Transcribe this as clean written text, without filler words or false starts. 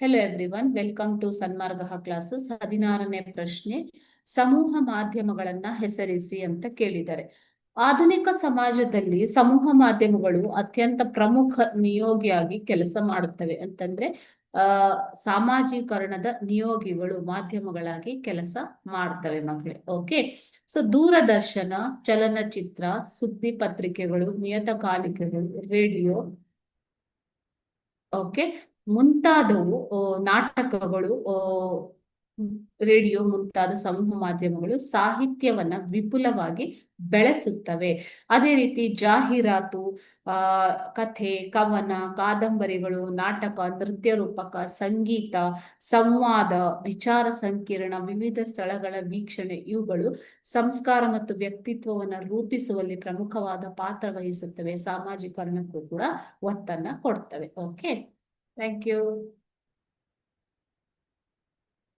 Hello everyone, welcome to Sanmarga classes. 16ನೇ ಪ್ರಶ್ನೆ, ಸಮೂಹ ಮಾಧ್ಯಮಗಳನ್ನ ಹೆಸರಿಸಿ ಅಂತ ಕೇಳಿದ್ದಾರೆ. ಆಧುನಿಕ ಸಮಾಜದಲ್ಲಿ ಸಮೂಹ ಮಾಧ್ಯಮಗಳು ಅತ್ಯಂತ ಪ್ರಮುಖ ನಿಯೋಗಿಯಾಗಿ ಕೆಲಸ ಮಾಡುತ್ತವೆ. ಅಂತಂದ್ರೆ ಸಾಮಾಜೀಕರಣದ ನಿಯೋಗಿಗಳು ಮಾಧ್ಯಮಗಳಾಗಿ ಕೆಲಸ ಮಾಡ್ತವೆ ಮಕ್ಕಳೇ. ಓಕೆ, ಸೊ ದೂರದರ್ಶನ, ಚಲನಚಿತ್ರ, ಸುದ್ದಿ ಪತ್ರಿಕೆಗಳು, ನಿಯತಕಾಲಿಕೆಗಳು, ರೇಡಿಯೋ, ಓಕೆ, ಮುಂತಾದವು, ನಾಟಕಗಳು, ರೇಡಿಯೋ ಮುಂತಾದ ಸಮೂಹ ಮಾಧ್ಯಮಗಳು ಸಾಹಿತ್ಯವನ್ನ ವಿಪುಲವಾಗಿ ಬೆಳೆಸುತ್ತವೆ. ಅದೇ ರೀತಿ ಜಾಹೀರಾತು, ಕಥೆ, ಕವನ, ಕಾದಂಬರಿಗಳು, ನಾಟಕ, ನೃತ್ಯ ರೂಪಕ, ಸಂಗೀತ, ಸಂವಾದ, ವಿಚಾರ ಸಂಕಿರಣ, ವಿವಿಧ ಸ್ಥಳಗಳ ವೀಕ್ಷಣೆ ಇವುಗಳು ಸಂಸ್ಕಾರ ಮತ್ತು ವ್ಯಕ್ತಿತ್ವವನ್ನು ರೂಪಿಸುವಲ್ಲಿ ಪ್ರಮುಖವಾದ ಪಾತ್ರ ವಹಿಸುತ್ತವೆ. ಸಾಮಾಜೀಕರಣಕ್ಕೂ ಕೂಡ ಒತ್ತನ್ನ ಕೊಡ್ತವೆ. Okay, thank you.